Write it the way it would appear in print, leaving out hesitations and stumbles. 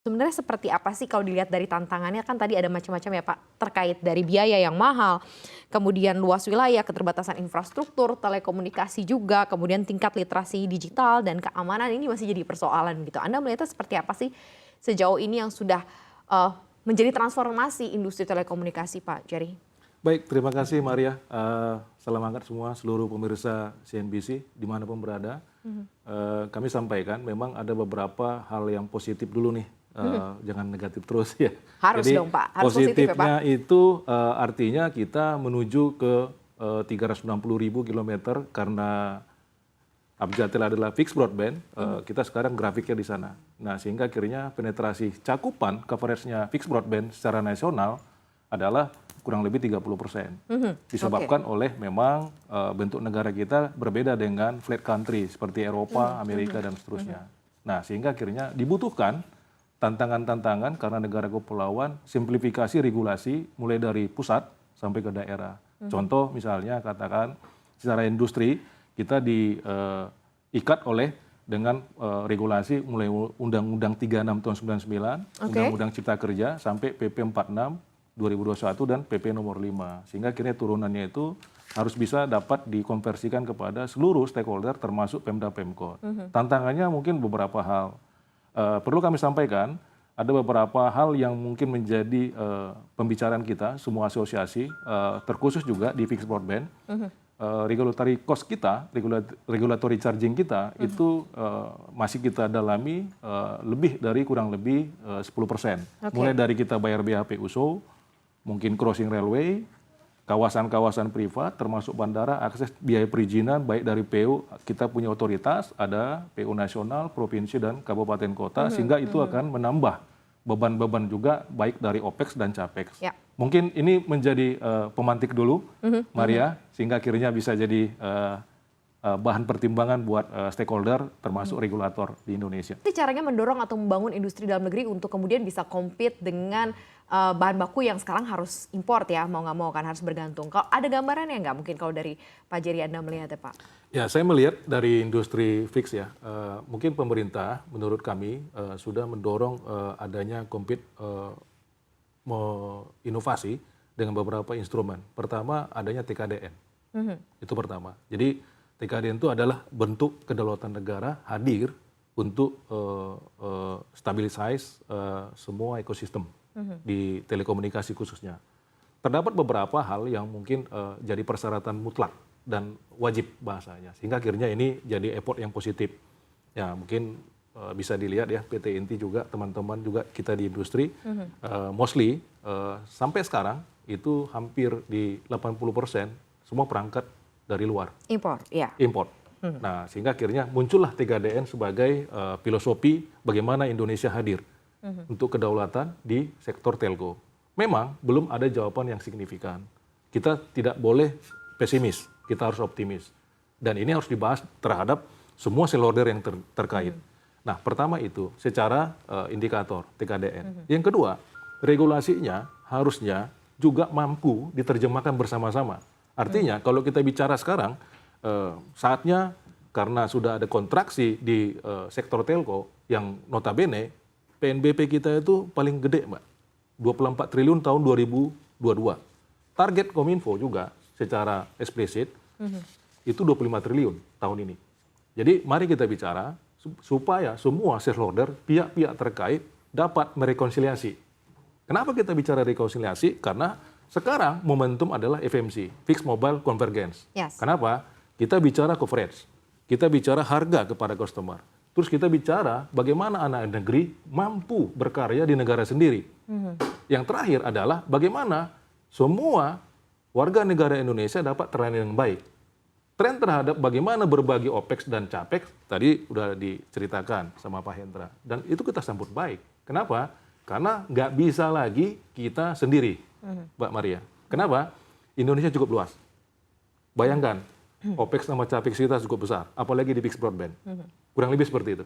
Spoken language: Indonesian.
Sebenarnya seperti apa sih kalau dilihat dari tantangannya, kan tadi ada macam-macam ya Pak, terkait dari biaya yang mahal, kemudian luas wilayah, keterbatasan infrastruktur, telekomunikasi juga, kemudian tingkat literasi digital dan keamanan ini masih jadi persoalan gitu. Anda melihatnya seperti apa sih sejauh ini yang sudah menjadi transformasi industri telekomunikasi Pak Jerry? Baik, terima kasih Maria. Salam hangat semua seluruh pemirsa CNBC dimanapun berada. Kami sampaikan memang ada beberapa hal yang positif dulu nih. Jangan negatif terus ya. Harus Jadi, dong Pak, harus positif ya Pak. positifnya itu artinya kita menuju ke 360.000 kilometer karena Abjatel adalah fixed broadband, kita sekarang grafiknya di sana. Nah, sehingga akhirnya penetrasi cakupan coveragenya fixed broadband secara nasional adalah kurang lebih 30%. Disebabkan oleh memang bentuk negara kita berbeda dengan flat country seperti Eropa, Amerika, dan seterusnya. Nah, sehingga akhirnya dibutuhkan tantangan-tantangan karena negara kepulauan, simplifikasi regulasi mulai dari pusat sampai ke daerah. Contoh misalnya katakan secara industri kita diikat oleh dengan regulasi mulai Undang-Undang 36 tahun 99, Undang-Undang Cipta Kerja sampai PP 46 2021 dan PP nomor 5. Sehingga akhirnya turunannya itu harus bisa dapat dikonversikan kepada seluruh stakeholder termasuk Pemda Pemkot. Tantangannya mungkin beberapa hal. Perlu kami sampaikan, ada beberapa hal yang mungkin menjadi pembicaraan kita, semua asosiasi, terkhusus juga di fixed broadband. Regulatory cost kita, regulatory charging kita, itu masih kita dalami lebih dari kurang lebih 10%. Mulai dari kita bayar BHP USO, mungkin crossing railway, kawasan-kawasan privat, termasuk bandara, akses biaya perizinan, baik dari PU, kita punya otoritas, ada PU nasional, provinsi, dan kabupaten kota, sehingga itu akan menambah beban-beban juga, baik dari OPEX dan CAPEX. Ya. Mungkin ini menjadi pemantik dulu, Maria, sehingga akhirnya bisa jadi bahan pertimbangan buat stakeholder, termasuk regulator di Indonesia. Caranya mendorong atau membangun industri dalam negeri untuk kemudian bisa compete dengan bahan baku yang sekarang harus import ya, mau nggak mau kan harus bergantung. Kalau ada gambarannya nggak mungkin kalau dari Pak Jerry Anda melihatnya Pak? Ya, saya melihat dari industri fix ya, mungkin pemerintah menurut kami sudah mendorong adanya compete inovasi dengan beberapa instrumen. Pertama adanya TKDN, itu pertama. Jadi TKDN itu adalah bentuk kedaulatan negara hadir untuk stabilize semua ekosistem di telekomunikasi khususnya. Terdapat beberapa hal yang mungkin jadi persyaratan mutlak dan wajib bahasanya, sehingga akhirnya ini jadi effort yang positif. Ya mungkin bisa dilihat ya PT Inti juga, teman-teman juga kita di industri, mostly sampai sekarang itu hampir di 80% semua perangkat dari luar. Impor, ya. Import. Nah, sehingga akhirnya muncullah TKDN sebagai filosofi bagaimana Indonesia hadir untuk kedaulatan di sektor telco. Memang belum ada jawaban yang signifikan. Kita tidak boleh pesimis, kita harus optimis. Dan ini harus dibahas terhadap semua stakeholder yang terkait. Nah, pertama itu secara indikator TKDN. Yang kedua, regulasinya harusnya juga mampu diterjemahkan bersama-sama. Artinya kalau kita bicara sekarang, saatnya karena sudah ada kontraksi di sektor telco yang notabene PNBP kita itu paling gede Mbak, 24 triliun tahun 2022. Target Kominfo juga secara eksplisit itu 25 triliun tahun ini. Jadi mari kita bicara supaya semua shareholder, pihak-pihak terkait dapat merekonsiliasi. Kenapa kita bicara rekonsiliasi? Karena sekarang momentum adalah FMC, Fixed Mobile Convergence. Yes. Kenapa? Kita bicara coverage, kita bicara harga kepada customer. Terus kita bicara bagaimana anak negeri mampu berkarya di negara sendiri. Yang terakhir adalah bagaimana semua warga negara Indonesia dapat terlayani dengan baik. Tren terhadap bagaimana berbagi OPEX dan CAPEX tadi sudah diceritakan sama Pak Hendra. Dan itu kita sambut baik. Kenapa? Karena nggak bisa lagi kita sendiri, Mbak Maria. Kenapa? Indonesia cukup luas. Bayangkan, OPEX sama CAPEX kita cukup besar, apalagi di fixed broadband. Kurang lebih seperti itu.